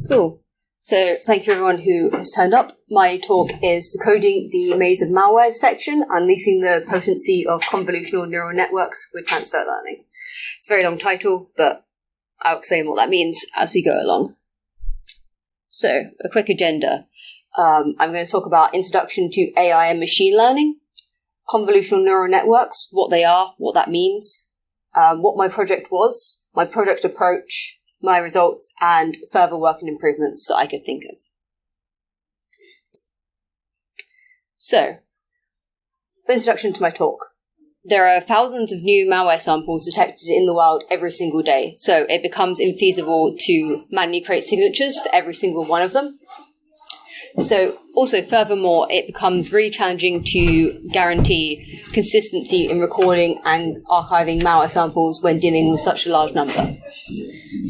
Cool. So thank you everyone who has turned up. My talk is Decoding the Maze of Malware Detection, Unleashing the Potency of Convolutional Neural Networks with Transfer Learning. It's a very long title, but I'll explain what that means as we go along. So, a quick agenda. I'm going to talk about introduction to AI and machine learning, convolutional neural networks, what they are, what that means, what my project was, my project approach, my results, and further work and improvements that I could think of. So, introduction to my talk. There are thousands of new malware samples detected in the wild every single day, so it becomes infeasible to manually create signatures for every single one of them. So, also, furthermore, it becomes really challenging to guarantee consistency in recording and archiving malware samples when dealing with such a large number.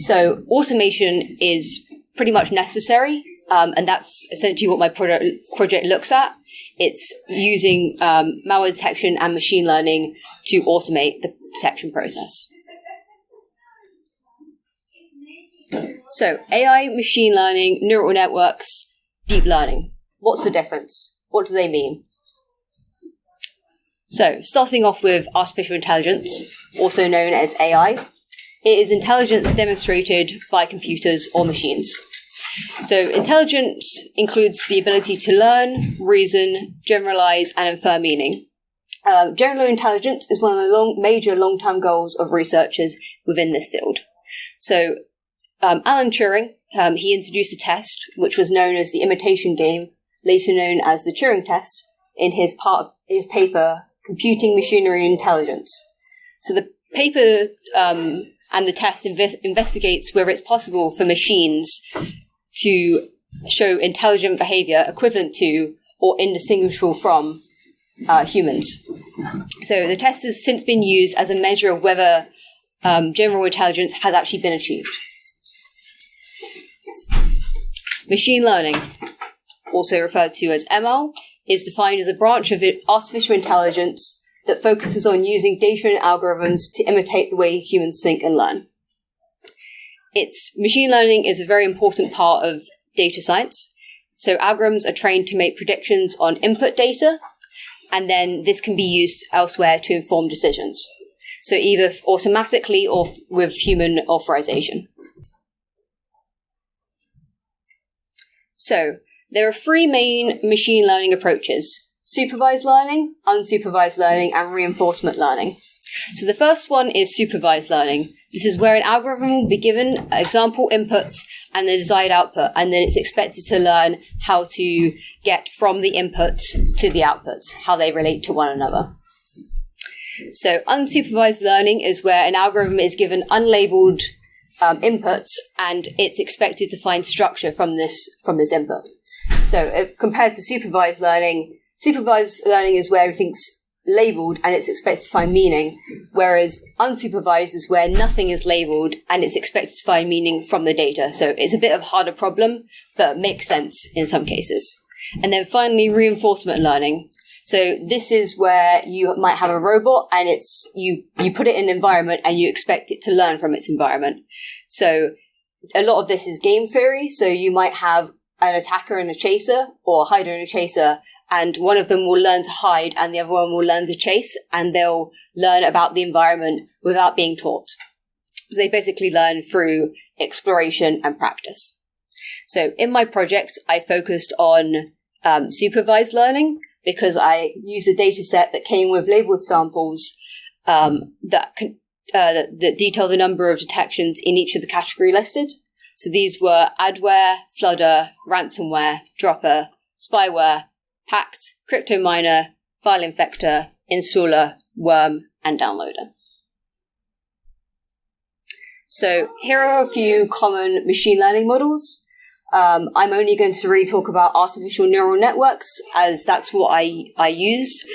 So, automation is pretty much necessary, and that's essentially what my project looks at. It's using malware detection and machine learning to automate the detection process. So, AI, machine learning, neural networks, deep learning. What's the difference? What do they mean? So, starting off with artificial intelligence, also known as AI, it is intelligence demonstrated by computers or machines. So, intelligence includes the ability to learn, reason, generalize, and infer meaning. General intelligence is one of the major long-term goals of researchers within this field. So, Alan Turing, he introduced a test which was known as the imitation game, later known as the Turing test, in his paper, Computing Machinery Intelligence. So the paper and the test investigates whether it's possible for machines to show intelligent behavior equivalent to or indistinguishable from humans. So the test has since been used as a measure of whether general intelligence has actually been achieved. Machine learning, also referred to as ML, is defined as a branch of artificial intelligence that focuses on using data and algorithms to imitate the way humans think and learn. Machine learning is a very important part of data science. So algorithms are trained to make predictions on input data, and then this can be used elsewhere to inform decisions. So either automatically or with human authorization. So, there are three main machine learning approaches: supervised learning, unsupervised learning, and reinforcement learning. So the first one is supervised learning. This is where an algorithm will be given example inputs and the desired output, and then it's expected to learn how to get from the inputs to the outputs, how they relate to one another. So unsupervised learning is where an algorithm is given unlabeled inputs, and it's expected to find structure from this input. So compared to supervised learning is where everything's labeled and it's expected to find meaning, whereas unsupervised is where nothing is labeled and it's expected to find meaning from the data. So it's a bit of a harder problem, but makes sense in some cases. And then finally, reinforcement learning. So this is where you might have a robot and you put it in an environment and you expect it to learn from its environment. So a lot of this is game theory. So you might have an attacker and a chaser, or a hider and a chaser, and one of them will learn to hide and the other one will learn to chase, and they'll learn about the environment without being taught. So they basically learn through exploration and practice. So in my project, I focused on supervised learning because I used a data set that came with labeled samples that detail the number of detections in each of the category listed. So these were adware, flooder, ransomware, dropper, spyware, hacked, crypto miner, file infector, installer, worm, and downloader. So here are a few common machine learning models. I'm only going to really talk about artificial neural networks, as that's what I used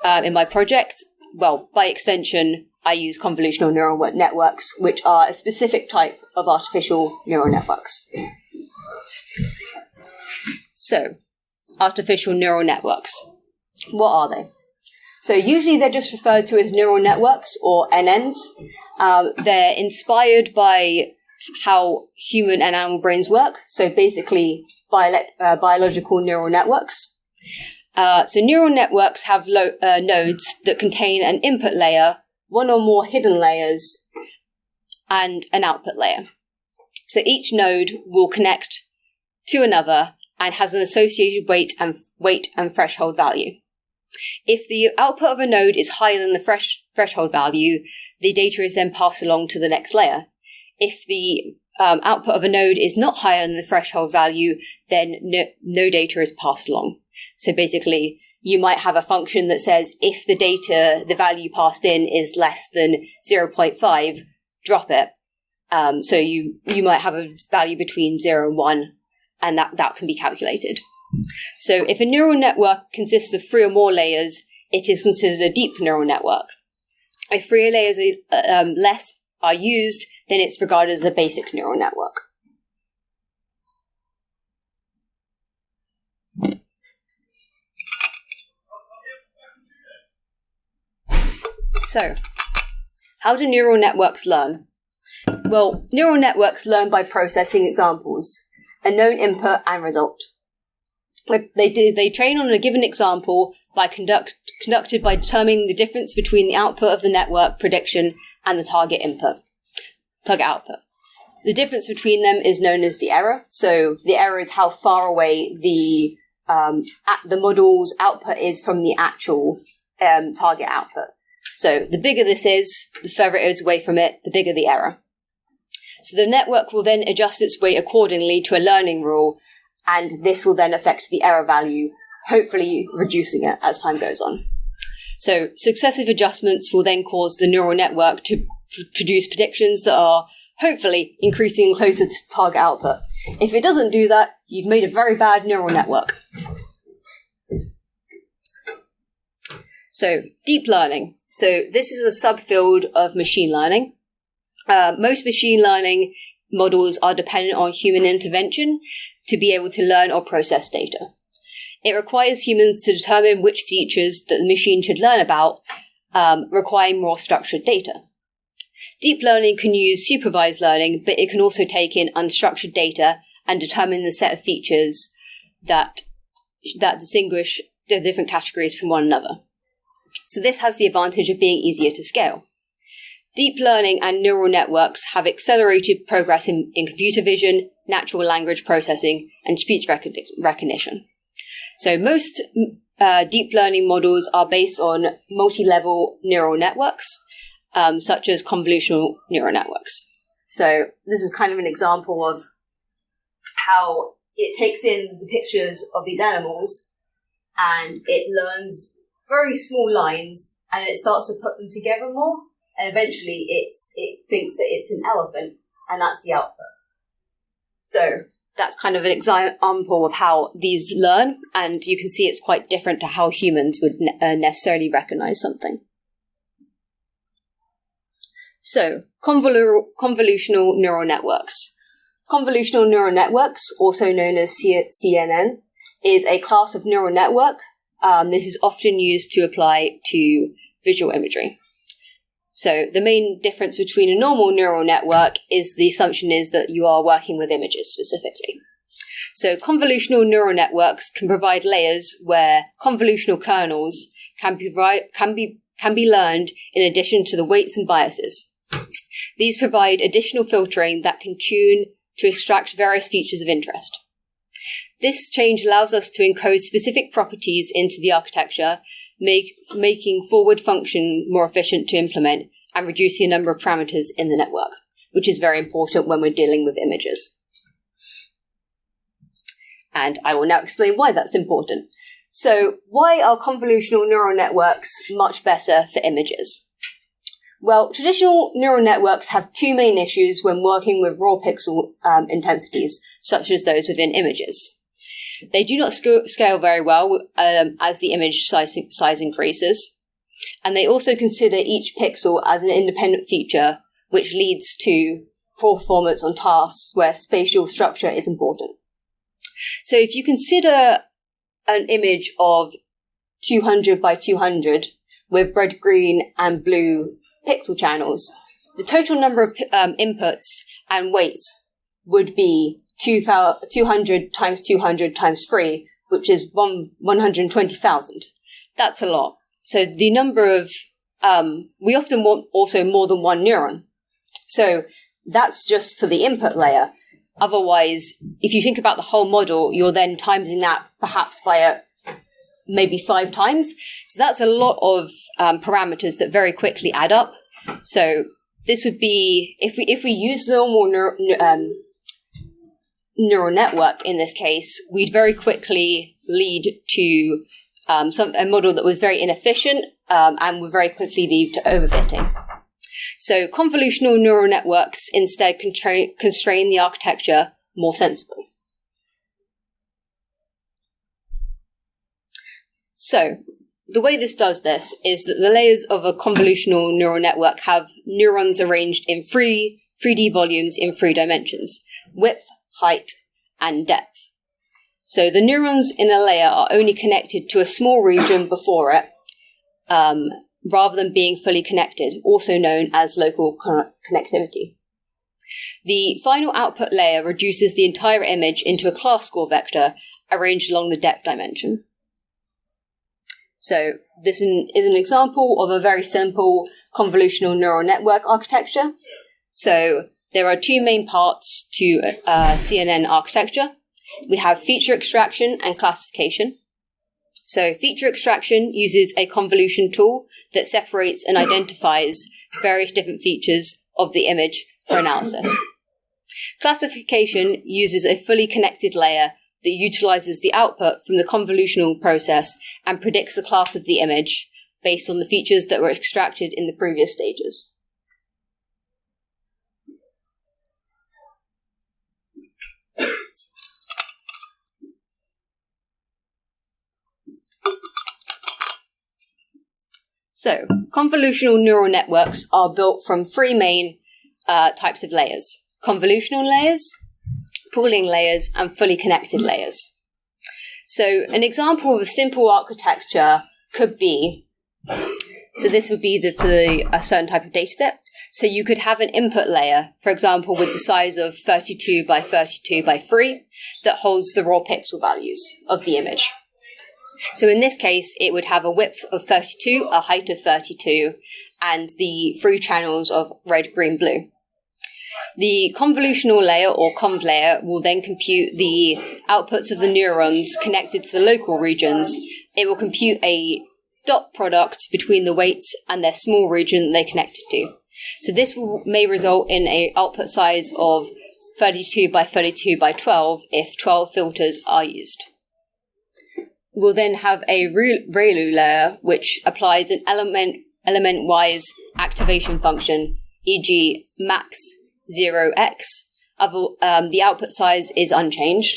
in my project. Well, by extension, I use convolutional neural networks, which are a specific type of artificial neural networks. So, artificial neural networks. What are they? So usually they're just referred to as neural networks, or NNs. They're inspired by how human and animal brains work. So basically, biological neural networks. So neural networks have nodes that contain an input layer, one or more hidden layers, and an output layer. So each node will connect to another and has an associated weight and threshold value. If the output of a node is higher than the threshold value, the data is then passed along to the next layer. If the output of a node is not higher than the threshold value, then no data is passed along. So basically, you might have a function that says if the value passed in is less than 0.5, drop it. So you might have a value between 0 and 1, and that can be calculated. So if a neural network consists of 3 or more layers, it is considered a deep neural network. If 3 layers less are used, then it's regarded as a basic neural network. So, how do neural networks learn? Well, neural networks learn by processing examples, a known input and result. They train on a given example conducted by determining the difference between the output of the network prediction and the target output. The difference between them is known as the error. So the error is how far away the model's output is from the actual target output. So the bigger this is, the further it is away from it, the bigger the error. So the network will then adjust its weight accordingly to a learning rule, and this will then affect the error value, hopefully reducing it as time goes on. So successive adjustments will then cause the neural network to produce predictions that are hopefully increasing closer to target output. If it doesn't do that, you've made a very bad neural network. So deep learning. So this is a subfield of machine learning. Most machine learning models are dependent on human intervention to be able to learn or process data. It requires humans to determine which features that the machine should learn about, requiring more structured data. Deep learning can use supervised learning, but it can also take in unstructured data and determine the set of features that distinguish the different categories from one another. So this has the advantage of being easier to scale. Deep learning and neural networks have accelerated progress in computer vision, natural language processing, and speech recognition. So most deep learning models are based on multi-level neural networks, such as convolutional neural networks. So this is kind of an example of how it takes in the pictures of these animals and it learns very small lines and it starts to put them together more, and eventually it thinks that it's an elephant, and that's the output. So that's kind of an example of how these learn, and you can see it's quite different to how humans would necessarily recognize something. So, convolutional neural networks. Convolutional neural networks, also known as CNN, is a class of neural network. This is often used to apply to visual imagery. So the main difference between a normal neural network is the assumption is that you are working with images specifically. So convolutional neural networks can provide layers where convolutional kernels can be learned in addition to the weights and biases. These provide additional filtering that can tune to extract various features of interest. This change allows us to encode specific properties into the architecture, making forward function more efficient to implement and reducing the number of parameters in the network, which is very important when we're dealing with images. And I will now explain why that's important. So, why are convolutional neural networks much better for images? Well, traditional neural networks have two main issues when working with raw pixel intensities, such as those within images. They do not scale very well as the image size increases, and they also consider each pixel as an independent feature, which leads to poor performance on tasks where spatial structure is important. So if you consider an image of 200 by 200 with red, green, and blue pixel channels, the total number of inputs and weights would be 200 times 200 times 3, which is 120,000. That's a lot. So the number of, we often want also more than one neuron. So that's just for the input layer. Otherwise, if you think about the whole model, you're then timesing that perhaps by maybe 5 times. So that's a lot of parameters that very quickly add up. So this would be, if we use normal neural network in this case, we'd very quickly lead to a model that was very inefficient and would very quickly lead to overfitting. So convolutional neural networks instead constrain the architecture more sensibly. So the way this does this is that the layers of a convolutional neural network have neurons arranged in 3D volumes in 3 dimensions: width, height, and depth. So the neurons in a layer are only connected to a small region before it, rather than being fully connected, also known as local connectivity. The final output layer reduces the entire image into a class score vector arranged along the depth dimension. So this is an example of a very simple convolutional neural network architecture. So there are 2 main parts to CNN architecture. We have feature extraction and classification. So feature extraction uses a convolution tool that separates and identifies various different features of the image for analysis. Classification uses a fully connected layer that utilizes the output from the convolutional process and predicts the class of the image based on the features that were extracted in the previous stages. So, convolutional neural networks are built from 3 main types of layers: convolutional layers, pooling layers, and fully connected layers. So, an example of a simple architecture could be, so this would be for a certain type of dataset. So you could have an input layer, for example, with the size of 32 by 32 by 3, that holds the raw pixel values of the image. So in this case, it would have a width of 32, a height of 32, and the 3 channels of red, green, blue. The convolutional layer, or conv layer, will then compute the outputs of the neurons connected to the local regions. It will compute a dot product between the weights and their small region they connected to. So this may result in an output size of 32 by 32 by 12 if 12 filters are used. We'll then have a ReLU layer, which applies an element-wise activation function, e.g. max 0x. The output size is unchanged.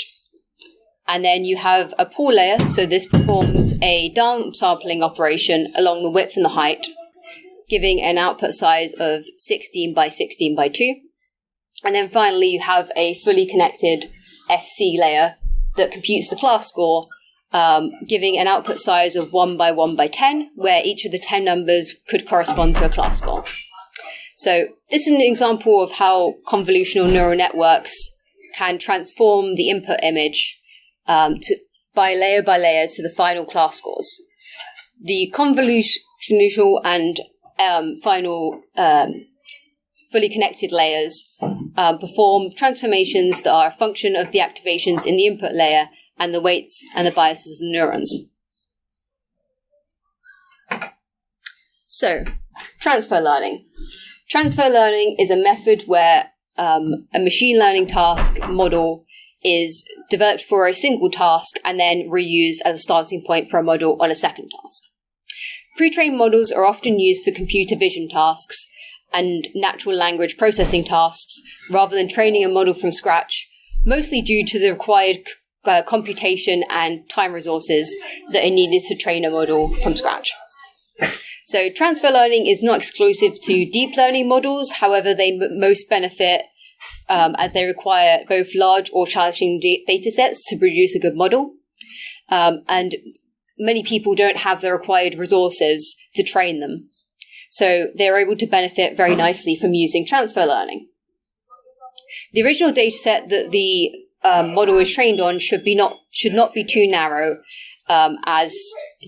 And then you have a pool layer, so this performs a downsampling operation along the width and the height, giving an output size of 16 by 16 by 2. And then finally you have a fully connected FC layer that computes the class score, giving an output size of 1 by 1 by 10, where each of the 10 numbers could correspond to a class score. So this is an example of how convolutional neural networks can transform the input image by layer to the final class scores. The convolutional and final fully connected layers perform transformations that are a function of the activations in the input layer and the weights and the biases of the neurons. So, transfer learning. Transfer learning is a method where a machine learning task model is developed for a single task and then reused as a starting point for a model on a second task. Pre-trained models are often used for computer vision tasks and natural language processing tasks rather than training a model from scratch, mostly due to the required computation and time resources that are needed to train a model from scratch. So transfer learning is not exclusive to deep learning models. However, they most benefit as they require both large or challenging data sets to produce a good model. And many people don't have the required resources to train them. So they're able to benefit very nicely from using transfer learning. the original dataset that the model is trained on should not be too narrow, as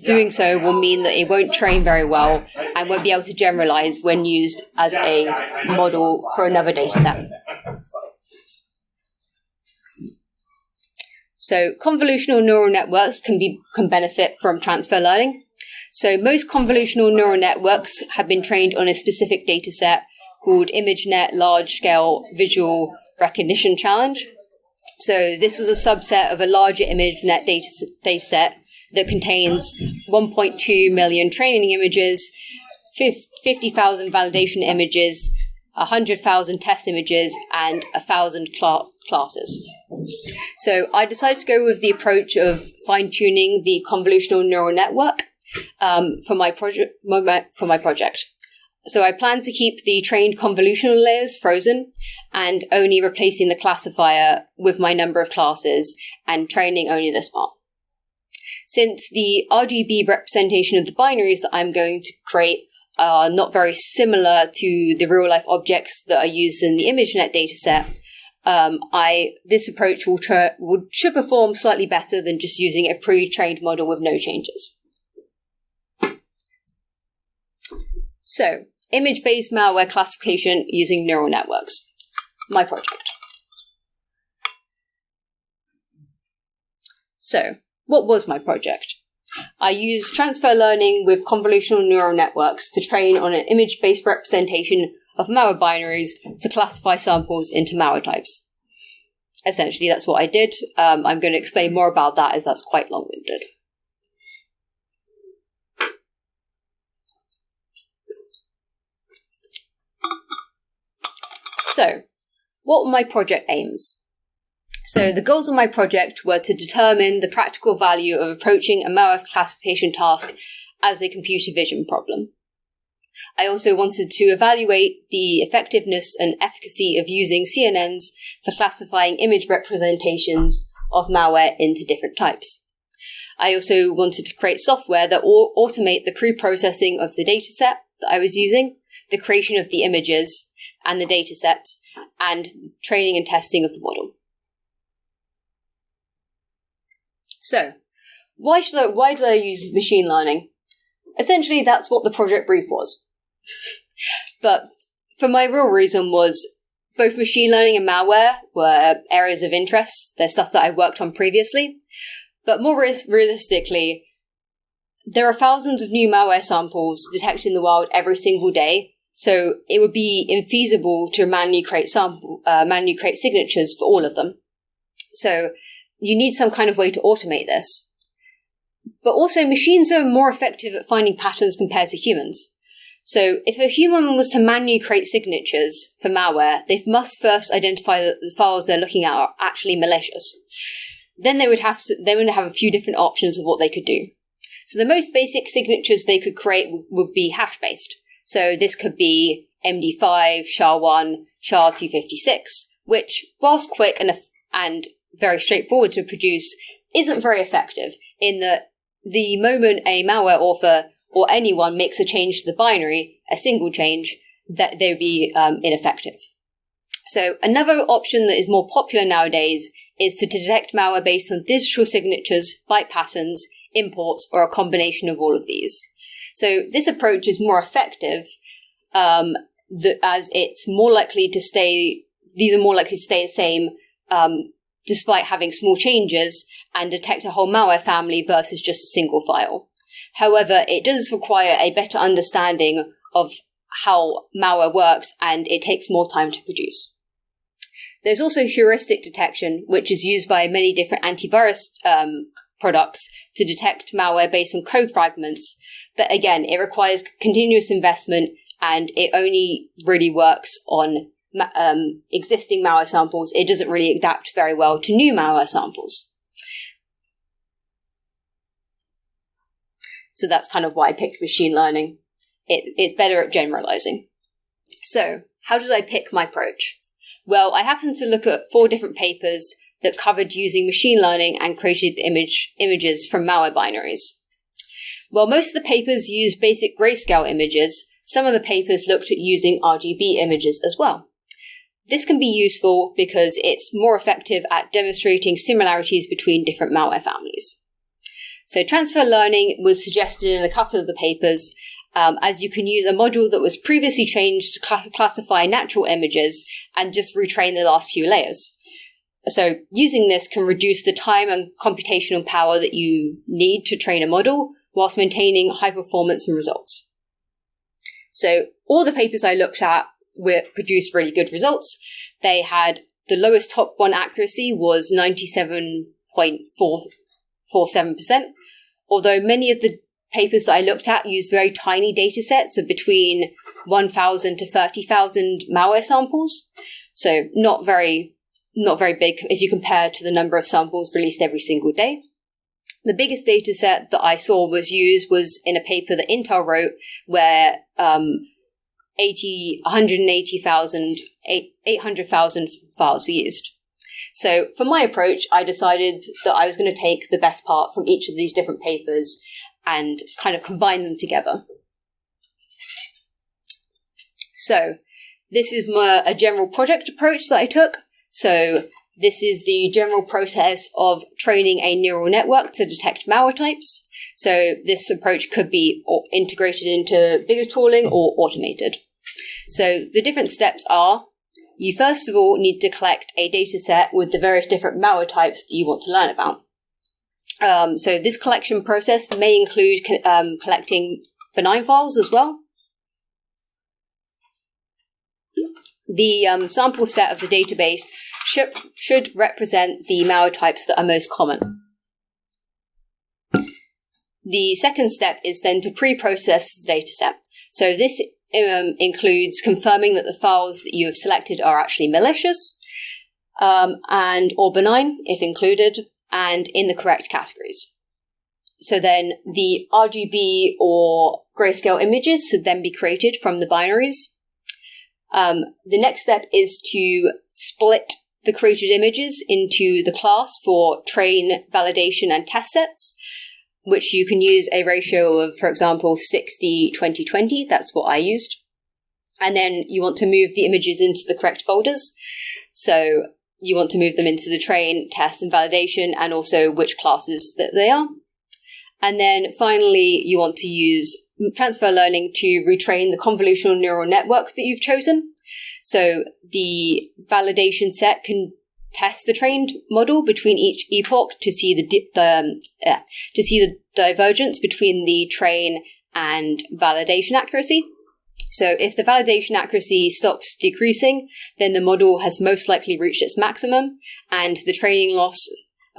doing so will mean that it won't train very well and won't be able to generalize when used as a model for another dataset. So convolutional neural networks can benefit from transfer learning. So most convolutional neural networks have been trained on a specific dataset called ImageNet Large Scale Visual Recognition Challenge. So this was a subset of a larger ImageNet dataset that contains 1.2 million training images, 50,000 validation images, 100,000 test images, and 1,000 classes. So I decided to go with the approach of fine-tuning the convolutional neural network for my project. So I plan to keep the trained convolutional layers frozen and only replacing the classifier with my number of classes and training only this part. Since the RGB representation of the binaries that I'm going to create are not very similar to the real-life objects that are used in the ImageNet dataset, this approach should perform slightly better than just using a pre-trained model with no changes. So, image-based malware classification using neural networks. My project. So, what was my project? I used transfer learning with convolutional neural networks to train on an image-based representation of malware binaries to classify samples into malware types. Essentially, that's what I did. I'm going to explain more about that as that's quite long-winded. So, what were my project aims? So the goals of my project were to determine the practical value of approaching a malware classification task as a computer vision problem. I also wanted to evaluate the effectiveness and efficacy of using CNNs for classifying image representations of malware into different types. I also wanted to create software that automate the pre-processing of the dataset that I was using, the creation of the images and the datasets, and training and testing of the model. So, why did I use machine learning? Essentially, that's what the project brief was. But for my real reason was both machine learning and malware were areas of interest. They're stuff that I worked on previously. But more realistically, there are thousands of new malware samples detected in the wild every single day. So it would be infeasible to manually create signatures for all of them. So you need some kind of way to automate this. But also, machines are more effective at finding patterns compared to humans. So if a human was to manually create signatures for malware, they must first identify that the files they're looking at are actually malicious. Then they would have a few different options of what they could do. So the most basic signatures they could create would be hash-based. So this could be MD5, SHA-1, SHA-256, which, whilst quick and very straightforward to produce, isn't very effective in that the moment a malware author or anyone makes a change to the binary, a single change, that they would be ineffective. So another option that is more popular nowadays is to detect malware based on digital signatures, byte patterns, imports, or a combination of all of these. So this approach is more effective as it's more likely to stay. These are more likely to stay the same despite having small changes and detect a whole malware family versus just a single file. However, it does require a better understanding of how malware works, and it takes more time to produce. There's also heuristic detection, which is used by many different antivirus products to detect malware based on code fragments. But again, it requires continuous investment, and it only really works on existing malware samples. It doesn't really adapt very well to new malware samples. So that's kind of why I picked machine learning. It's better at generalizing. So, how did I pick my approach? Well, I happened to look at 4 different papers that covered using machine learning and created images from malware binaries. While most of the papers used basic grayscale images, some of the papers looked at using RGB images as well. this can be useful because it's more effective at demonstrating similarities between different malware families. So transfer learning was suggested in a couple of the papers, as you can use a module that was previously trained to classify natural images and just retrain the last few layers. So using this can reduce the time and computational power that you need to train a model whilst maintaining high performance and results. So all the papers I looked at produced really good results. They had the lowest top one accuracy was 97.47%, although many of the papers that I looked at used very tiny data sets of between 1,000 to 30,000 malware samples. So not very big if you compare to the number of samples released every single day. The biggest data set that I saw was in a paper that Intel wrote where 800,000 files were used. So for my approach, I decided that I was going to take the best part from each of these different papers and kind of combine them together. So this is a general project approach that I took. So this is the general process of training a neural network to detect malware types. So this approach could be integrated into bigger tooling or automated. So the different steps are, you first of all need to collect a data set with the various different malware types that you want to learn about. So this collection process may include collecting benign files as well. The sample set of the database should represent the malware types that are most common. The second step is then to pre-process the dataset. So this includes confirming that the files that you have selected are actually malicious and or benign, if included, and in the correct categories. So then the RGB or grayscale images should then be created from the binaries. The next step is to split the created images into the class for train, validation, and test sets, which you can use a ratio of, for example, 60-20-20. That's what I used. And then you want to move the images into the correct folders. So you want to move them into the train, test, and validation, and also which classes that they are. And then finally, you want to use transfer learning to retrain the convolutional neural network that you've chosen. So the validation set can test the trained model between each epoch to see the divergence between the train and validation accuracy. So if the validation accuracy stops decreasing, then the model has most likely reached its maximum, and the training loss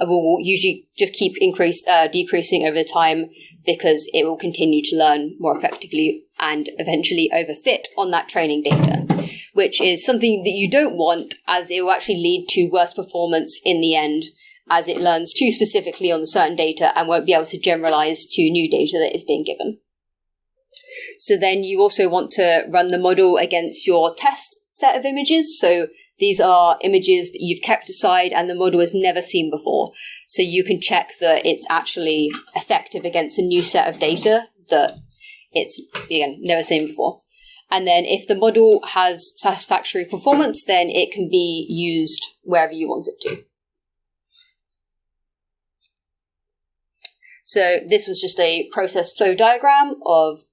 will usually just keep decreasing over time because it will continue to learn more effectively and eventually overfit on that training data, which is something that you don't want, as it will actually lead to worse performance in the end, as it learns too specifically on the certain data and won't be able to generalize to new data that is being given. So then you also want to run the model against your test set of images. So these are images that you've kept aside and the model has never seen before. So you can check that it's actually effective against a new set of data that it's, again, never seen before. And then if the model has satisfactory performance, then it can be used wherever you want it to. So this was just a process flow diagram of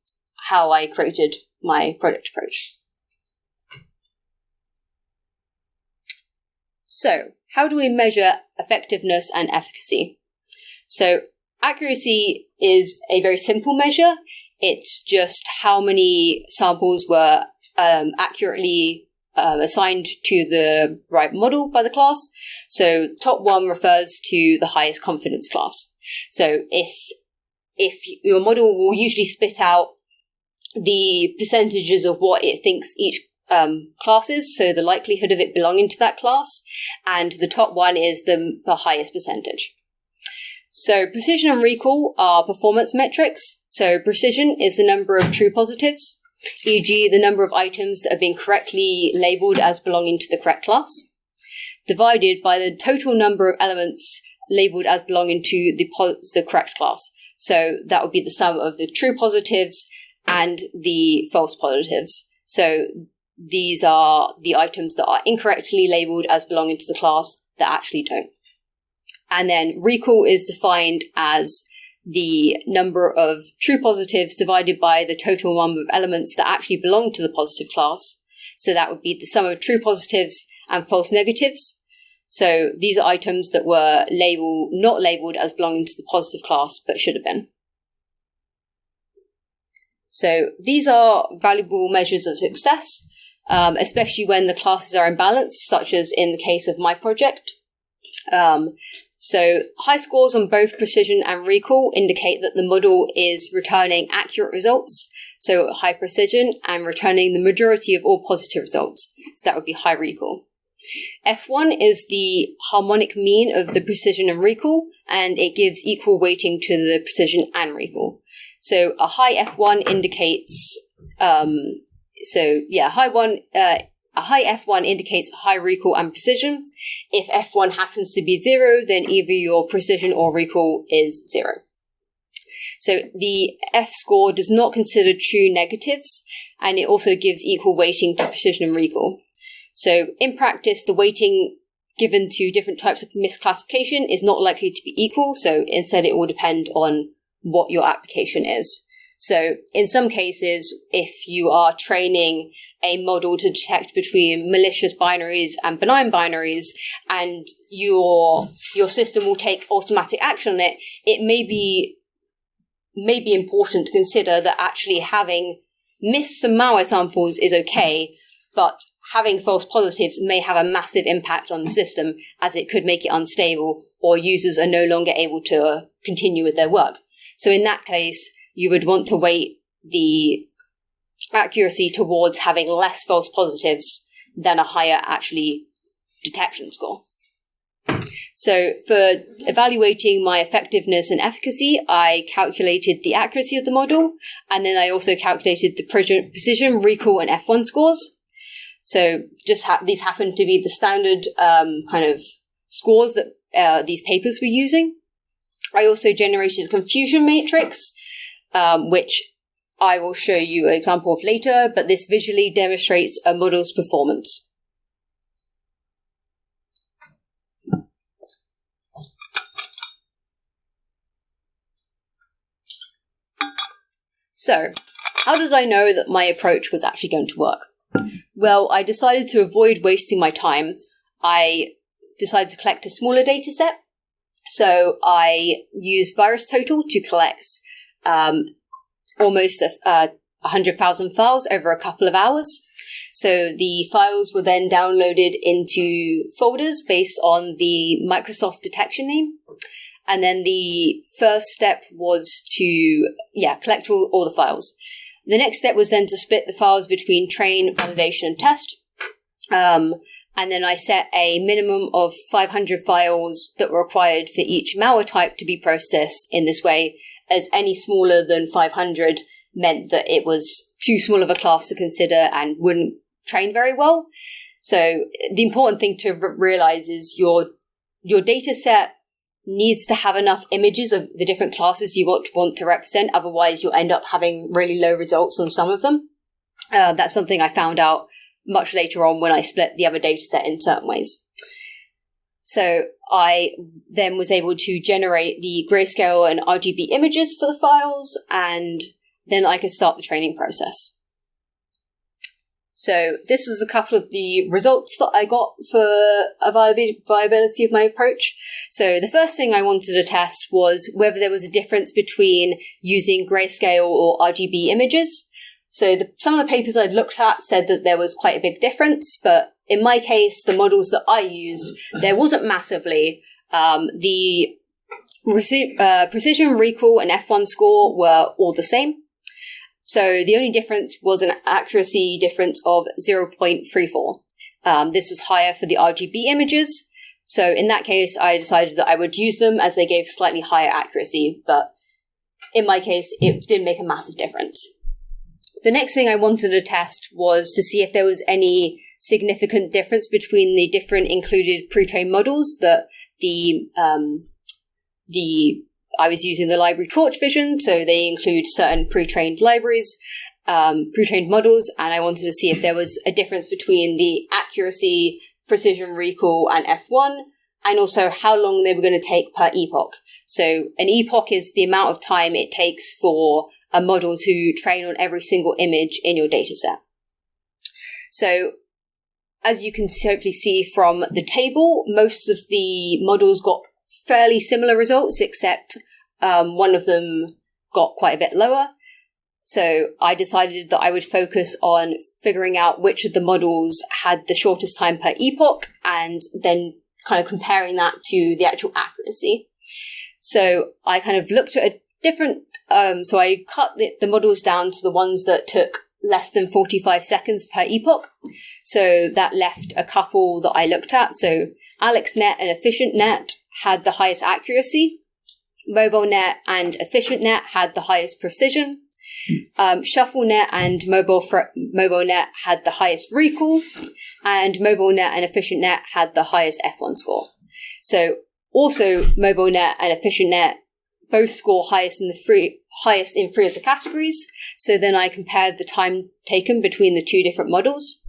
how I created my project approach. So, how do we measure effectiveness and efficacy? So, accuracy is a very simple measure. It's just how many samples were accurately assigned to the right model by the class. So, top one refers to the highest confidence class. So, if your model will usually spit out the percentages of what it thinks each class is, so the likelihood of it belonging to that class, and the top one is the highest percentage. So precision and recall are performance metrics. So precision is the number of true positives, e.g. the number of items that are being correctly labelled as belonging to the correct class, divided by the total number of elements labelled as belonging to the correct class. So that would be the sum of the true positives and the false positives. So these are the items that are incorrectly labeled as belonging to the class that actually don't. And then recall is defined as the number of true positives divided by the total number of elements that actually belong to the positive class. So that would be the sum of true positives and false negatives. So these are items that were not labeled as belonging to the positive class, but should have been. So these are valuable measures of success, especially when the classes are imbalanced, such as in the case of my project. So high scores on both precision and recall indicate that the model is returning accurate results, so high precision, and returning the majority of all positive results. So that would be high recall. F1 is the harmonic mean of the precision and recall, and it gives equal weighting to the precision and recall. So a high F1 indicates, a high F1 indicates high recall and precision. If F1 happens to be 0, then either your precision or recall is 0. So the F score does not consider true negatives, and it also gives equal weighting to precision and recall. So in practice, the weighting given to different types of misclassification is not likely to be equal, so instead it will depend on what your application is. So in some cases, if you are training a model to detect between malicious binaries and benign binaries, and your system will take automatic action on it, it may be important to consider that actually having missed some malware samples is okay, but having false positives may have a massive impact on the system, as it could make it unstable, or users are no longer able to continue with their work. So in that case, you would want to weight the accuracy towards having less false positives than a higher actually detection score. So for evaluating my effectiveness and efficacy, I calculated the accuracy of the model, and then I also calculated the precision, recall, and F1 scores. So these happen to be the standard kind of scores that these papers were using. I also generated a confusion matrix, which I will show you an example of later, but this visually demonstrates a model's performance. So, how did I know that my approach was actually going to work? Well, I decided to avoid wasting my time. I decided to collect a smaller data set. So I used VirusTotal to collect almost 100,000 files over a couple of hours. So the files were then downloaded into folders based on the Microsoft detection name. And then the first step was to collect all the files. The next step was then to split the files between train, validation, and test. And then I set a minimum of 500 files that were required for each malware type to be processed in this way, as any smaller than 500 meant that it was too small of a class to consider and wouldn't train very well. So the important thing to realize is your data set needs to have enough images of the different classes you want to represent. Otherwise, you'll end up having really low results on some of them. That's something I found out much later on when I split the other data set in certain ways. So I then was able to generate the grayscale and RGB images for the files, and then I could start the training process. So this was a couple of the results that I got for a viability of my approach. So the first thing I wanted to test was whether there was a difference between using grayscale or RGB images. So some of the papers I'd looked at said that there was quite a big difference, but in my case, the models that I used, there wasn't massively. The precision, recall, and F1 score were all the same. So the only difference was an accuracy difference of 0.34. This was higher for the RGB images. So in that case, I decided that I would use them as they gave slightly higher accuracy, but in my case, it didn't make a massive difference. The next thing I wanted to test was to see if there was any significant difference between the different included pre-trained models that I was using the library Torch Vision, so they include certain pre-trained libraries, pre-trained models, and I wanted to see if there was a difference between the accuracy, precision, recall, and F1, and also how long they were going to take per epoch. So an epoch is the amount of time it takes for a model to train on every single image in your dataset. So as you can hopefully see from the table, most of the models got fairly similar results, except one of them got quite a bit lower. So I decided that I would focus on figuring out which of the models had the shortest time per epoch, and then kind of comparing that to the actual accuracy. So I kind of looked at a different, so I cut the models down to the ones that took less than 45 seconds per epoch. So that left a couple that I looked at. So AlexNet and EfficientNet had the highest accuracy. MobileNet and EfficientNet had the highest precision. ShuffleNet and MobileNet had the highest recall, and MobileNet and EfficientNet had the highest F1 score. So also MobileNet and EfficientNet both score highest in three of the categories. So then I compared the time taken between the two different models.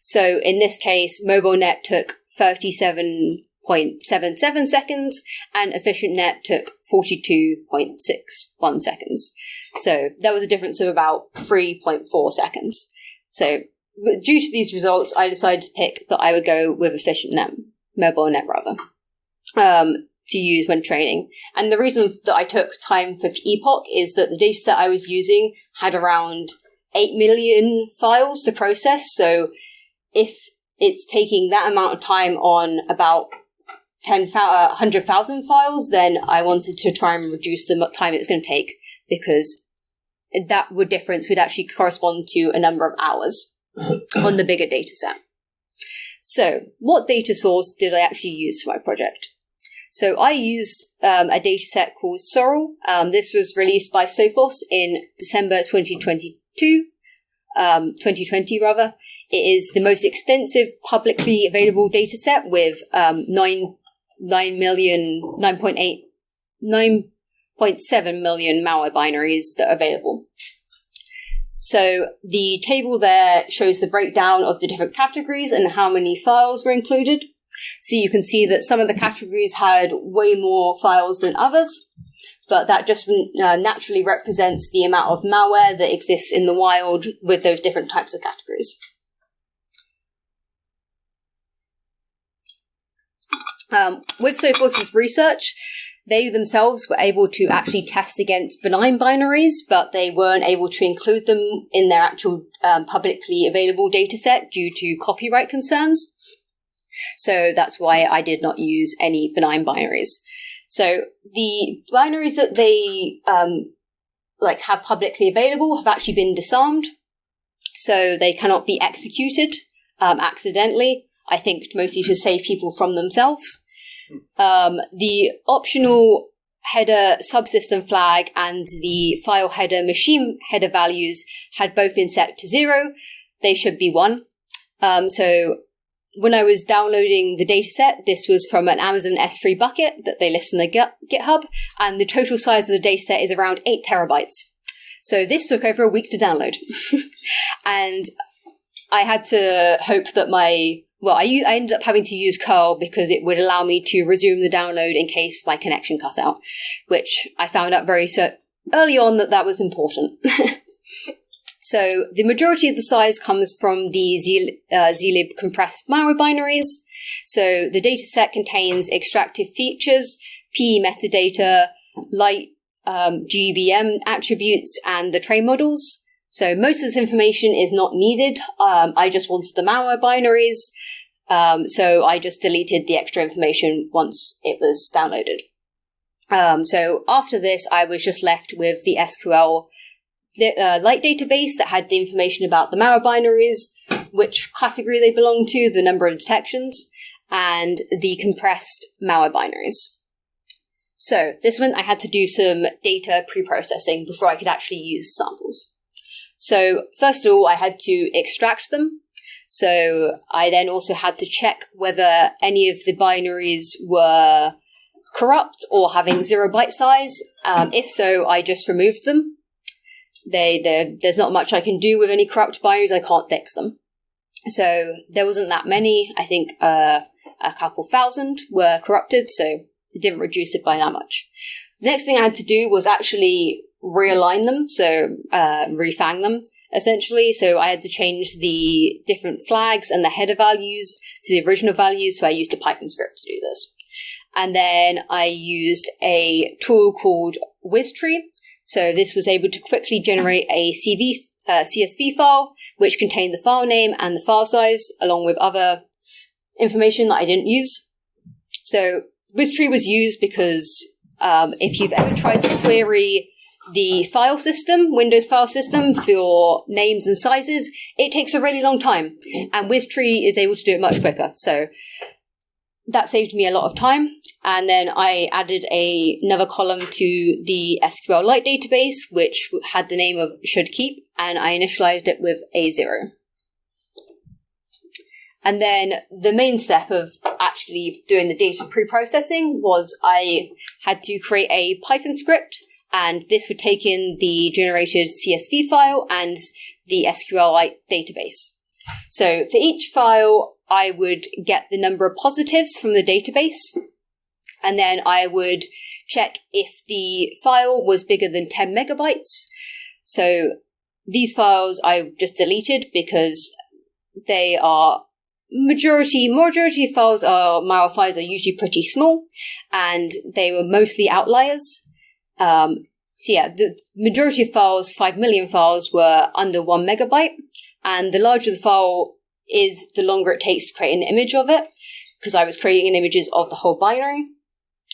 So in this case, MobileNet took 37.77 seconds, and EfficientNet took 42.61 seconds. So there was a difference of about 3.4 seconds. So due to these results, I decided to pick that I would go with EfficientNet, MobileNet rather, to use when training. And the reason that I took time for epoch is that the dataset I was using had around 8 million files to process. So if it's taking that amount of time on about 100,000 files, then I wanted to try and reduce the time it's going to take, because that difference would actually correspond to a number of hours on the bigger data set. So what data source did I actually use for my project? So I used a data set called Sorrel. This was released by Sophos in December 2020 rather. It is the most extensive publicly available data set with 9.7 million malware binaries that are available. So the table there shows the breakdown of the different categories and how many files were included. So you can see that some of the categories had way more files than others, but that just naturally represents the amount of malware that exists in the wild with those different types of categories. With Sophos' research, they themselves were able to actually test against benign binaries, but they weren't able to include them in their actual publicly available dataset due to copyright concerns. So that's why I did not use any benign binaries. So the binaries that they have publicly available have actually been disarmed, so they cannot be executed accidentally. I think mostly to save people from themselves. The optional header subsystem flag and the file header machine header values had both been set to 0. They should be 1. So when I was downloading the dataset, this was from an Amazon S3 bucket that they list on their GitHub, and the total size of the dataset is around 8 terabytes. So this took over a week to download. And I had to hope that I ended up having to use curl because it would allow me to resume the download in case my connection cut out, which I found out very early on that was important. So the majority of the size comes from the zlib compressed malware binaries. So the dataset contains extractive features, PE metadata, light GBM attributes, and the train models. So most of this information is not needed. I just wanted the malware binaries. So I just deleted the extra information once it was downloaded. So after this, I was just left with the SQL light database that had the information about the malware binaries, which category they belong to, the number of detections, and the compressed malware binaries. So this meant I had to do some data pre-processing before I could actually use samples. So first of all, I had to extract them. So I then also had to check whether any of the binaries were corrupt or having 0 byte size. If so, I just removed them. There's not much I can do with any corrupt binaries. I can't fix them. So there wasn't that many. I think a couple thousand were corrupted, so it didn't reduce it by that much. The next thing I had to do was actually realign them, so refang them, essentially. So I had to change the different flags and the header values to the original values, so I used a Python script to do this. And then I used a tool called WizTree. So this was able to quickly generate a CSV file, which contained the file name and the file size, along with other information that I didn't use. So WizTree was used because if you've ever tried to query the file system, Windows file system, for names and sizes, it takes a really long time. And WizTree is able to do it much quicker. So that saved me a lot of time. And then I added another column to the SQLite database, which had the name of should keep, and I initialized it with a 0. And then the main step of actually doing the data pre-processing was I had to create a Python script, and this would take in the generated CSV file and the SQLite database. So for each file, I would get the number of positives from the database, and then I would check if the file was bigger than 10 megabytes. So these files I just deleted because they are majority of files are malware files are usually pretty small, and they were mostly outliers. So yeah, the majority of files, 5 million files, were under 1 megabyte, and the larger the file is, the longer it takes to create an image of it, because I was creating images of the whole binary,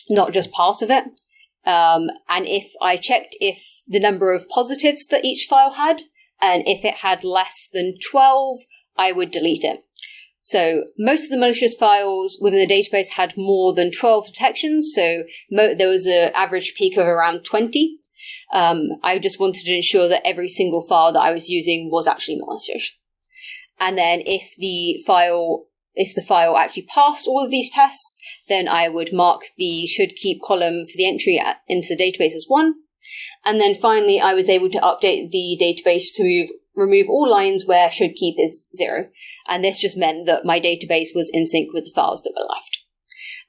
not just parts of it. And if I checked if the number of positives that each file had, and if it had less than 12, I would delete it. So most of the malicious files within the database had more than 12 detections, so there was an average peak of around 20. I just wanted to ensure that every single file that I was using was actually malicious. And then if the file actually passed all of these tests, then I would mark the should keep column for the entry into the database as 1. And then finally, I was able to update the database to remove all lines where should keep is 0. And this just meant that my database was in sync with the files that were left.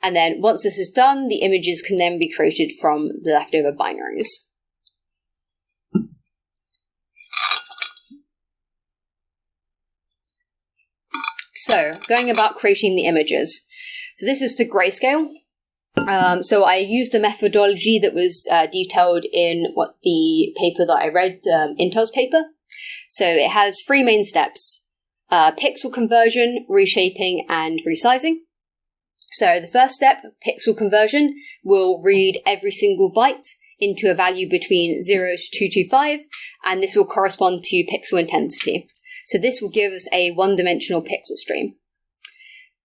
And then once this is done, the images can then be created from the leftover binaries. So, going about creating the images. So this is the grayscale. So I used a methodology that was detailed in what the paper that I read, Intel's paper. So it has 3 main steps: pixel conversion, reshaping, and resizing. So the first step, pixel conversion, will read every single byte into a value between 0 to 225, and this will correspond to pixel intensity. So this will give us a one-dimensional pixel stream.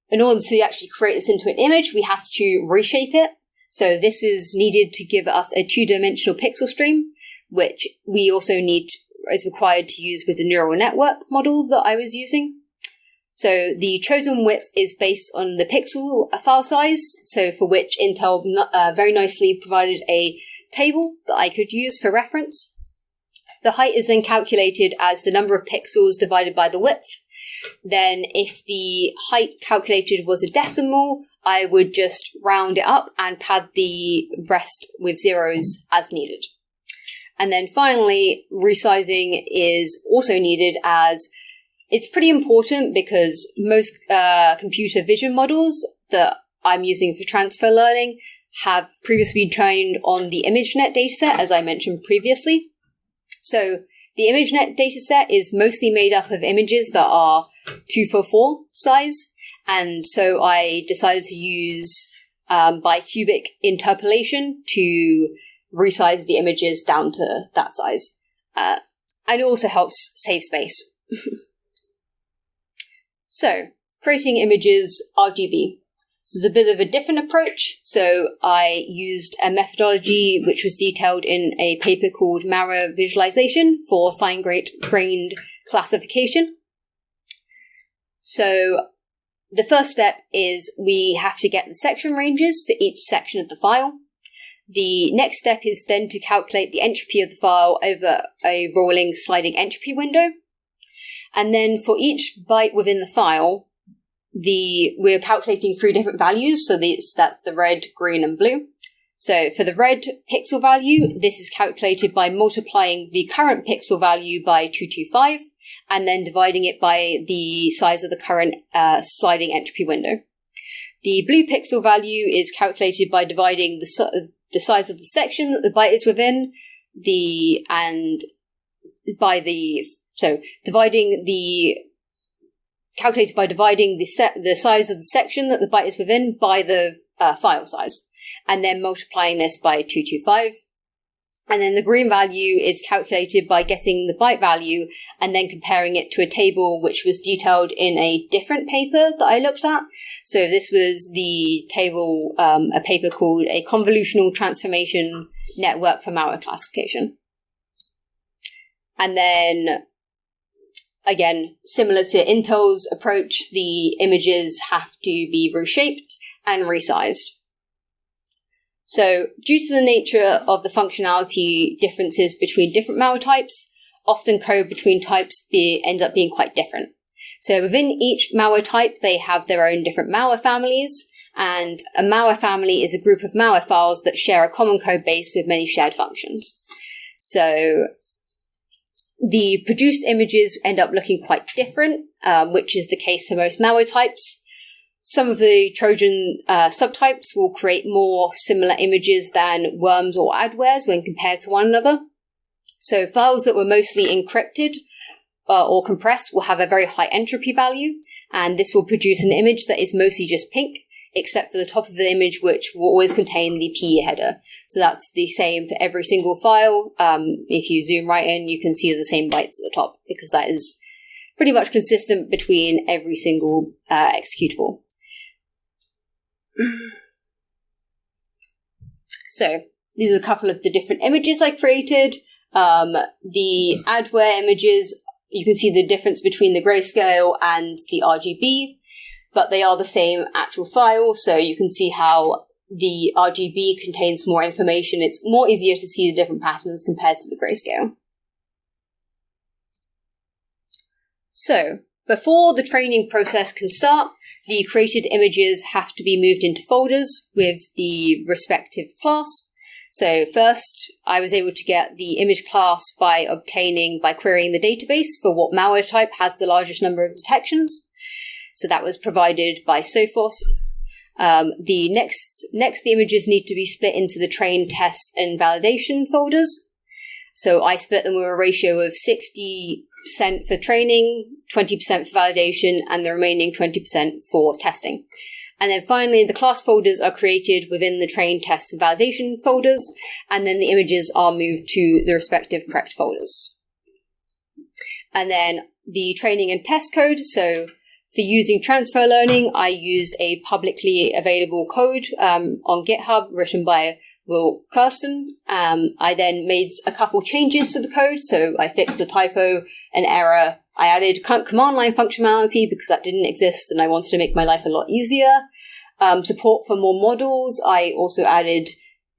In order to actually create this into an image, we have to reshape it. So this is needed to give us a 2-dimensional pixel stream, which we also is required to use with the neural network model that I was using. So the chosen width is based on the pixel file size, so for which Intel very nicely provided a table that I could use for reference. The height is then calculated as the number of pixels divided by the width. Then if the height calculated was a decimal, I would just round it up and pad the rest with zeros as needed. And then finally, resizing is also needed, as it's pretty important because most computer vision models that I'm using for transfer learning have previously been trained on the ImageNet dataset, as I mentioned previously. So the ImageNet dataset is mostly made up of images that are 244 size, and so I decided to use bicubic interpolation to resize the images down to that size. And it also helps save space. So, creating images RGB. This is a bit of a different approach. So I used a methodology which was detailed in a paper called Malware Visualization for fine-grained classification. So the first step is we have to get the section ranges for each section of the file. The next step is then to calculate the entropy of the file over a rolling sliding entropy window. And then for each byte within the file, we're calculating 3 different values. So that's the red, green, and blue. So for the red pixel value, this is calculated by multiplying the current pixel value by 225 and then dividing it by the size of the current sliding entropy window. The blue pixel value is calculated by dividing the size of the section that the byte is within, calculated by dividing the size of the section that the byte is within by the file size, and then multiplying this by 225. And then the green value is calculated by getting the byte value and then comparing it to a table which was detailed in a different paper that I looked at. So this was the table, a paper called A Convolutional Transformation Network for Malware Classification. And then, again, similar to Intel's approach, the images have to be reshaped and resized. So, due to the nature of the functionality differences between different malware types, often code between types ends up being quite different. So within each malware type, they have their own different malware families, and a malware family is a group of malware files that share a common code base with many shared functions. So the produced images end up looking quite different, which is the case for most malware types. Some of the Trojan subtypes will create more similar images than worms or adwares when compared to one another. So files that were mostly encrypted or compressed will have a very high entropy value, and this will produce an image that is mostly just pink, except for the top of the image, which will always contain the PE header. So that's the same for every single file. If you zoom right in, you can see the same bytes at the top, because that is pretty much consistent between every single executable. So these are a couple of the different images I created. The adware images, you can see the difference between the grayscale and the RGB, but they are the same actual file, so you can see how the RGB contains more information. It's more easier to see the different patterns compared to the grayscale. So, before the training process can start, the created images have to be moved into folders with the respective class. So first, I was able to get the image class by querying the database for what malware type has the largest number of detections. So that was provided by Sophos. The images need to be split into the train, test, and validation folders. So I split them with a ratio of 60% for training, 20% for validation, and the remaining 20% for testing. And then finally, the class folders are created within the train, test, and validation folders, and then the images are moved to the respective correct folders. And then the training and test code. So for using transfer learning, I used a publicly available code on GitHub written by Will Kirsten. I then made a couple changes to the code. So I fixed a typo, an error. I added command line functionality because that didn't exist and I wanted to make my life a lot easier. Support for more models. I also added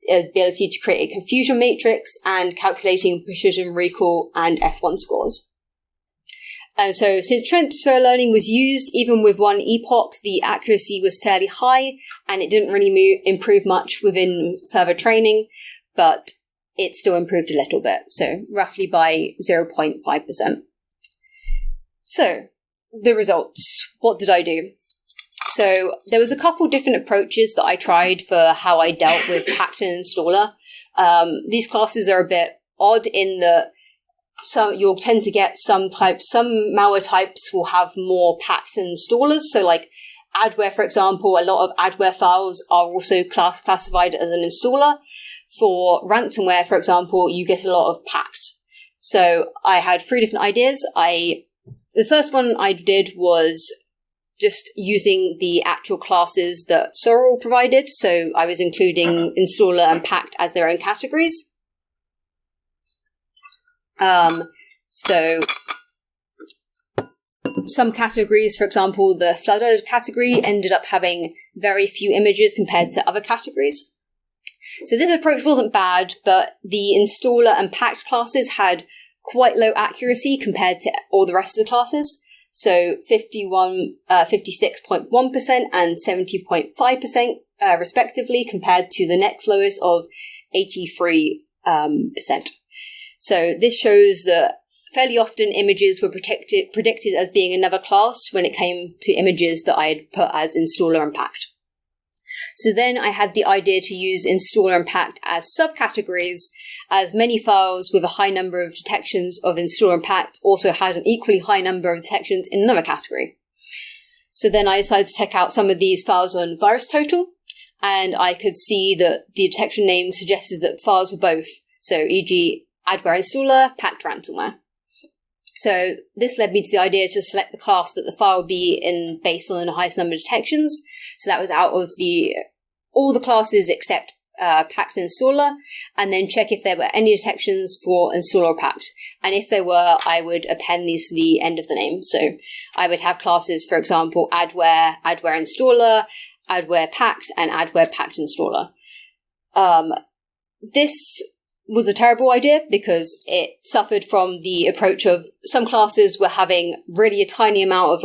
the ability to create a confusion matrix and calculating precision recall and F1 scores. And so since transfer learning was used, even with one epoch, the accuracy was fairly high and it didn't really improve much within further training, but it still improved a little bit, so roughly by 0.5%. So the results, what did I do? So there was a couple different approaches that I tried for how I dealt with packed and installer. These classes are a bit odd in that you'll tend to get some malware types will have more packed installers. So like adware, for example, a lot of adware files are also classified as an installer. For ransomware, for example, you get a lot of packed. So I had 3 different ideas. The first one I did was just using the actual classes that Sorrel provided. So I was including installer and packed as their own categories. So some categories, for example, the flooded category ended up having very few images compared to other categories. So this approach wasn't bad, but the installer and packed classes had quite low accuracy compared to all the rest of the classes. So 56.1% and 70.5% respectively, compared to the next lowest of 83%. So this shows that fairly often images were predicted as being another class when it came to images that I had put as installer and packed. So then I had the idea to use installer and packed as subcategories, as many files with a high number of detections of installer and packed also had an equally high number of detections in another category. So then I decided to check out some of these files on VirusTotal, and I could see that the detection name suggested that files were both, so e.g. adware installer, packed ransomware. So this led me to the idea to select the class that the file would be in based on the highest number of detections. So that was out of all the classes except packed installer, and then check if there were any detections for installer or packed. And if there were, I would append these to the end of the name. So I would have classes, for example, adware installer, adware packed, and adware packed installer. This was a terrible idea because it suffered from the approach of some classes were having really a tiny amount of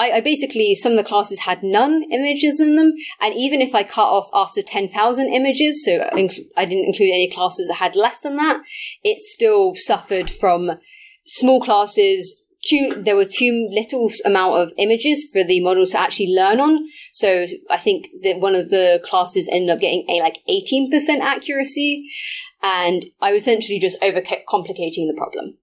I basically, some of the classes had none images in them, and even if I cut off after 10,000 images, so I didn't include any classes that had less than that, it still suffered from small classes. There was too little amount of images for the model to actually learn on, so I think that one of the classes ended up getting a 18% accuracy, and I was essentially just overcomplicating the problem.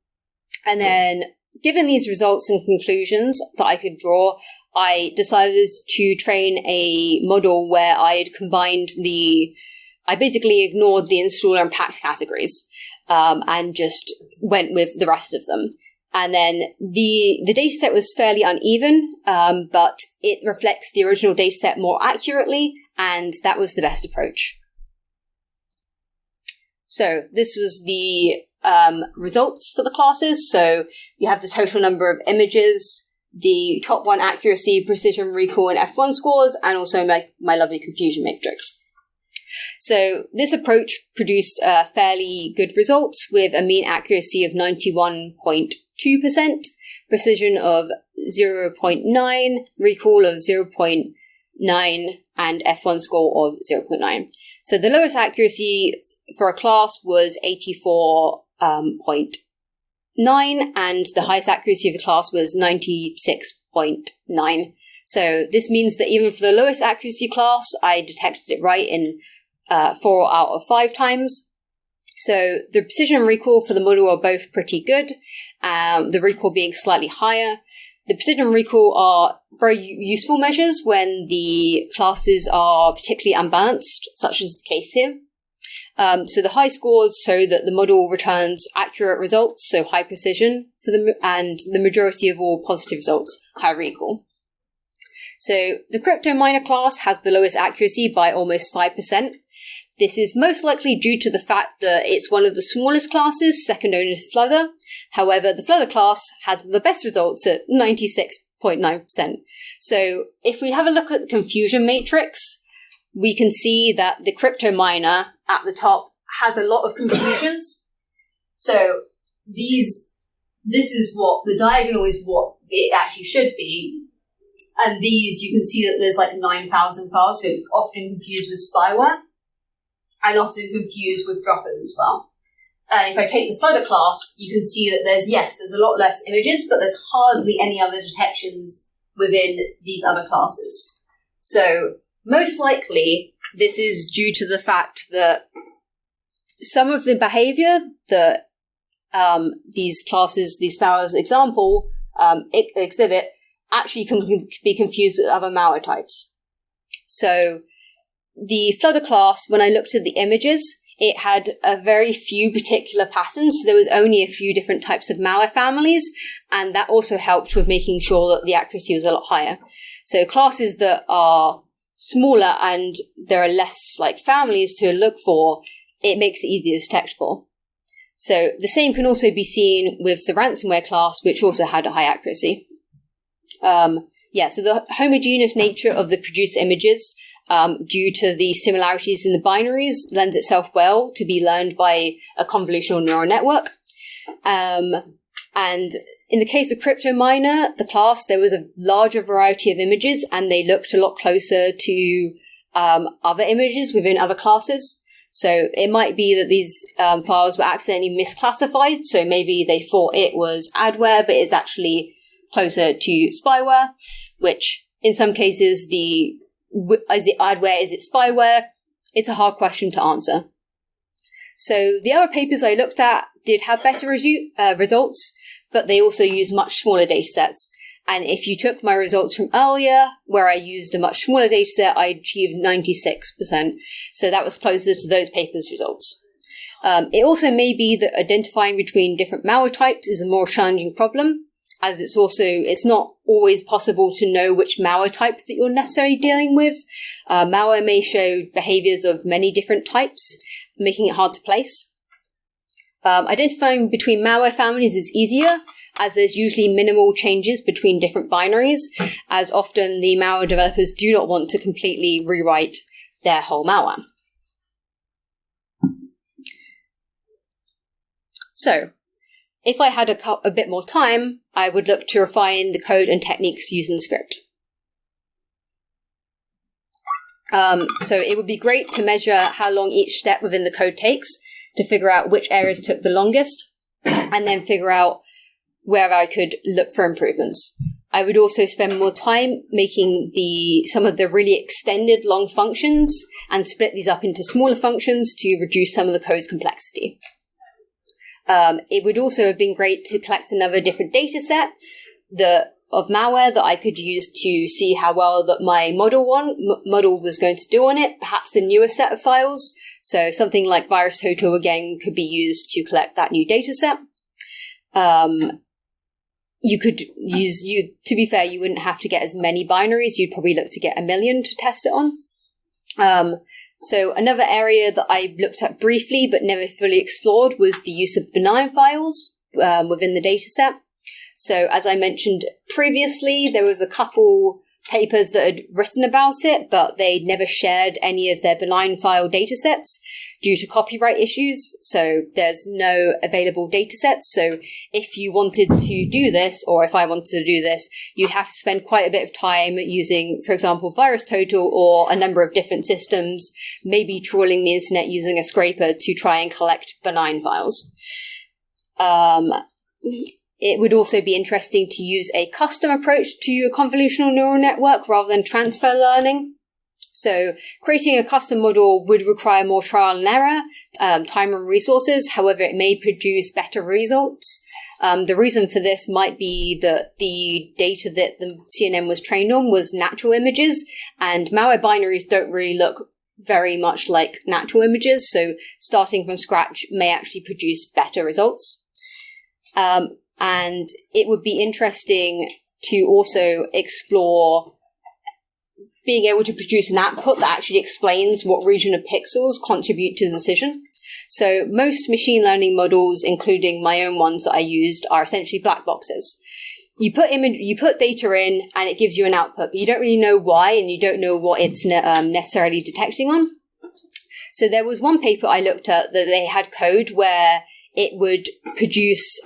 And then, given these results and conclusions that I could draw, I decided to train a model where I had combined I basically ignored the installer and packed categories, and just went with the rest of them. And then the dataset was fairly uneven, but it reflects the original dataset more accurately, and that was the best approach. So this was the results for the classes. So you have the total number of images, the top one accuracy, precision, recall, and F1 scores, and also my lovely confusion matrix. So this approach produced fairly good results with a mean accuracy of 91.2%, precision of 0.9, recall of 0.9, and F1 score of 0.9. So the lowest accuracy for a class was 84.9, and the highest accuracy of the class was 96.9. So this means that even for the lowest accuracy class, I detected it right in 4 out of 5 times. So the precision and recall for the model are both pretty good, the recall being slightly higher. The precision and recall are very useful measures when the classes are particularly unbalanced, such as the case here. So the high scores show that the model returns accurate results, so high precision, and the majority of all positive results, high recall. So the crypto miner class has the lowest accuracy by almost 5%. This is most likely due to the fact that it's one of the smallest classes, second only to Flutter. However, the Flutter class had the best results at 96.9%. So if we have a look at the confusion matrix, we can see that the crypto miner at the top has a lot of confusions. So this is what the diagonal is what it actually should be. And these, you can see that there's 9,000 files, so it's often confused with spyware and often confused with droppers as well. And if I take the Flutter class, you can see that there's a lot less images, but there's hardly any other detections within these other classes. So most likely, this is due to the fact that some of the behavior that these classes, these files example, exhibit, actually can be confused with other malware types. So the Flutter class, when I looked at the images, it had a very few particular patterns. So there was only a few different types of malware families, and that also helped with making sure that the accuracy was a lot higher. So classes that are smaller and there are less families to look for, it makes it easier to detect for. So the same can also be seen with the ransomware class, which also had a high accuracy. So the homogeneous nature of the produced images due to the similarities in the binaries, lends itself well to be learned by a convolutional neural network. And in the case of CryptoMiner, the class, there was a larger variety of images, and they looked a lot closer to other images within other classes. So it might be that these files were accidentally misclassified, so maybe they thought it was adware, but it's actually closer to spyware, which in some cases, is it adware, is it spyware? It's a hard question to answer. So the other papers I looked at did have better results, but they also used much smaller datasets. And if you took my results from earlier, where I used a much smaller dataset, I achieved 96%. So that was closer to those papers' results. It also may be that identifying between different malware types is a more challenging problem, as it's not always possible to know which malware type that you're necessarily dealing with. Malware may show behaviors of many different types, making it hard to place. Identifying between malware families is easier, as there's usually minimal changes between different binaries, as often the malware developers do not want to completely rewrite their whole malware. So, if I had a bit more time, I would look to refine the code and techniques used in the script. So it would be great to measure how long each step within the code takes to figure out which areas took the longest, and then figure out where I could look for improvements. I would also spend more time making some of the really extended long functions and split these up into smaller functions to reduce some of the code's complexity. It would also have been great to collect another different data set of malware that I could use to see how well that my model was going to do on it, perhaps a newer set of files. So something like VirusTotal again could be used to collect that new data set. You could to be fair, you wouldn't have to get as many binaries. You'd probably look to get 1 million to test it on. So another area that I looked at briefly but never fully explored was the use of benign files within the dataset. So as I mentioned previously, there was a couple papers that had written about it, but they'd never shared any of their benign file datasets due to copyright issues. So there's no available datasets. So if you wanted to do this, or if I wanted to do this, you'd have to spend quite a bit of time using, for example, VirusTotal or a number of different systems, maybe trawling the internet using a scraper to try and collect benign files. It would also be interesting to use a custom approach to a convolutional neural network rather than transfer learning. So creating a custom model would require more trial and error, time and resources. However, it may produce better results. The reason for this might be that the data that the CNN was trained on was natural images, and malware binaries don't really look very much like natural images. So starting from scratch may actually produce better results. And it would be interesting to also explore being able to produce an output that actually explains what region of pixels contribute to the decision. So most machine learning models, including my own ones that I used, are essentially black boxes. You put data in and it gives you an output, but you don't really know why, and you don't know what it's necessarily detecting on. So there was one paper I looked at that they had code where it would produce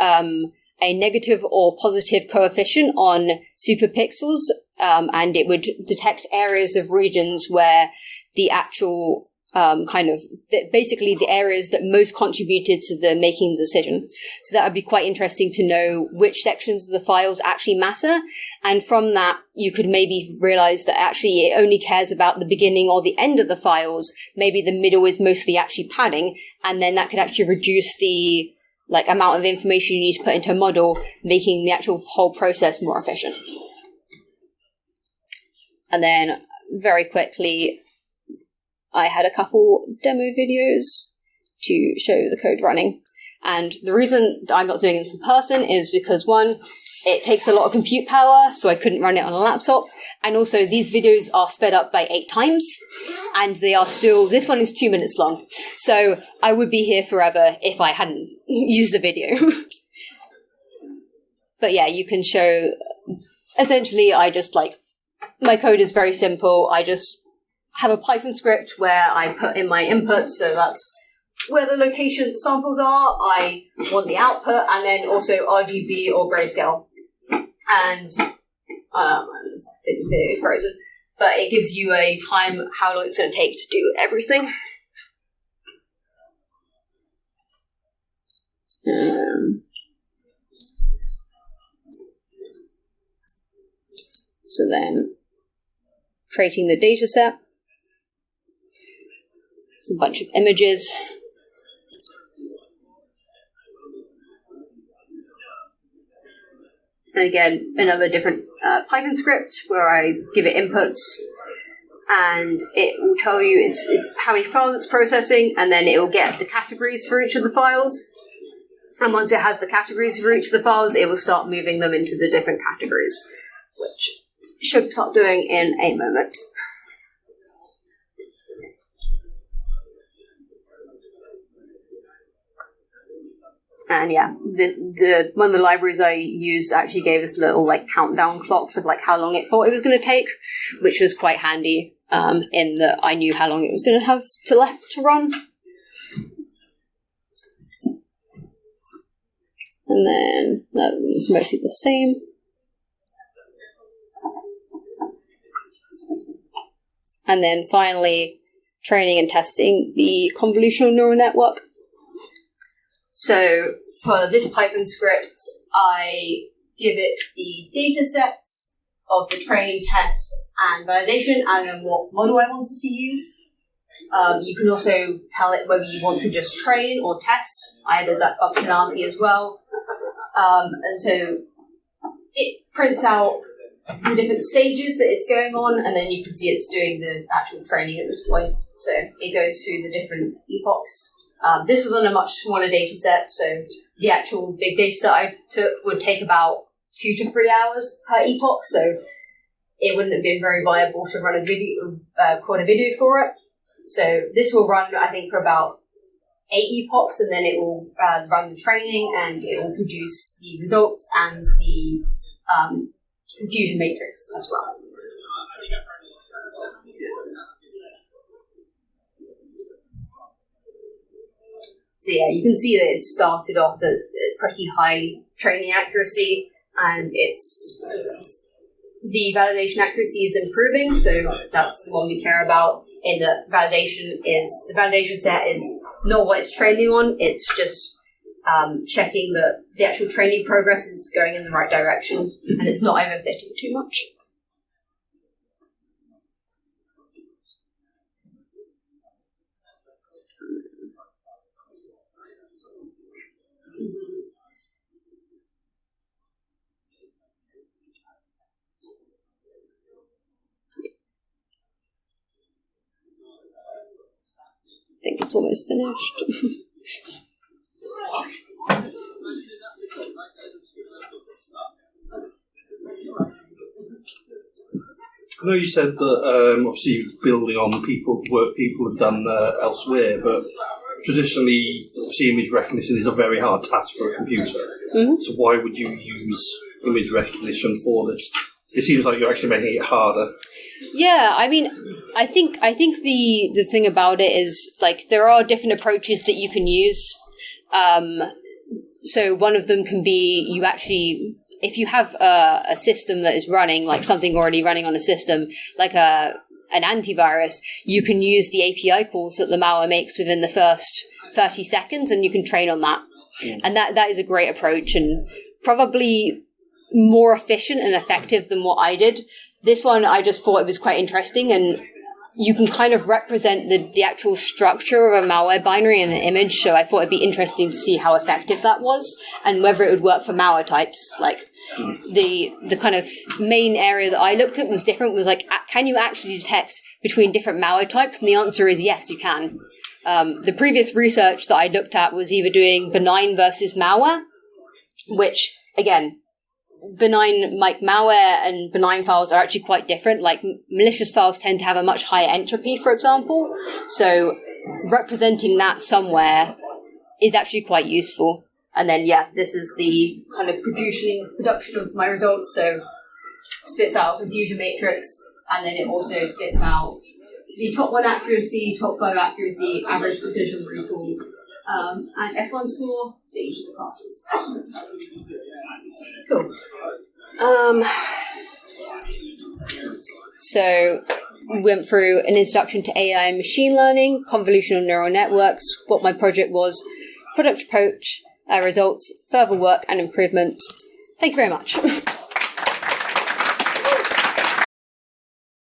a negative or positive coefficient on superpixels, and it would detect areas of regions where the actual basically the areas that most contributed to the making the decision. So that would be quite interesting to know which sections of the files actually matter. And from that, you could maybe realize that actually it only cares about the beginning or the end of the files. Maybe the middle is mostly actually padding. And then that could actually reduce the amount of information you need to put into a model, making the actual whole process more efficient. And then very quickly, I had a couple demo videos to show the code running. And the reason that I'm not doing this in person is because, one, it takes a lot of compute power, so I couldn't run it on a laptop. And also, these videos are sped up by 8 times, and they are this one is 2 minutes long. So I would be here forever if I hadn't used the video. But yeah, you can show, essentially, my code is very simple. I just have a Python script where I put in my inputs, so that's where the location of the samples are. I want the output, and then also RGB or grayscale. And I think the video is frozen, but it gives you a time how long it's going to take to do everything. So then, creating the data set. It's a bunch of images. And again, another different Python script where I give it inputs, and it will tell you how many files it's processing, and then it will get the categories for each of the files. And once it has the categories for each of the files, it will start moving them into the different categories, which it should start doing in a moment. And yeah, the one of the libraries I used actually gave us little countdown clocks of how long it thought it was going to take, which was quite handy in that I knew how long it was going to have left to run. And then that was mostly the same. And then finally, training and testing the convolutional neural network. So for this Python script, I give it the data sets of the training, test, and validation, and then what model I wanted to use. You can also tell it whether you want to just train or test. I added that functionality as well. And so it prints out the different stages that it's going on, and then you can see it's doing the actual training at this point. So it goes through the different epochs. This was on a much smaller data set, so the actual big data set I took would take about 2 to 3 hours per epoch, so it wouldn't have been very viable to run a video, record a video for it. So this will run, I think, for about 8 epochs, and then it will run the training, and it will produce the results and the confusion matrix as well. So yeah, you can see that it started off at pretty high training accuracy, and the validation accuracy is improving, so that's the one we care about. In the validation set is not what it's training on, it's just checking that the actual training progress is going in the right direction, and it's not overfitting too much. I think it's almost finished. I know you said that obviously building on work people have done elsewhere, but traditionally, obviously, image recognition is a very hard task for a computer. Mm-hmm. So why would you use image recognition for this? It seems like you're actually making it harder. Yeah, I mean, I think the thing about it is there are different approaches that you can use. So one of them can be you actually, if you have a system that is running, something already running on a system, an antivirus, you can use the API calls that the malware makes within the first 30 seconds, and you can train on that. Mm. And that is a great approach, and probably more efficient and effective than what I did. This one, I just thought it was quite interesting, and you can kind of represent the actual structure of a malware binary in an image, so I thought it'd be interesting to see how effective that was, and whether it would work for malware types. The kind of main area that I looked at was different, was can you actually detect between different malware types? And the answer is yes, you can. The previous research that I looked at was either doing benign versus malware, which, again, benign malware and benign files are actually quite different. Malicious files tend to have a much higher entropy, for example. So representing that somewhere is actually quite useful. And then, this is the kind of production of my results. So spits out a confusion matrix, and then it also spits out the top 1 accuracy, top 5 accuracy, average precision recall, and F1 score for each of the classes. Cool. So we went through an introduction to AI and machine learning, convolutional neural networks, what my project was, product approach, results, further work and improvement. Thank you very much.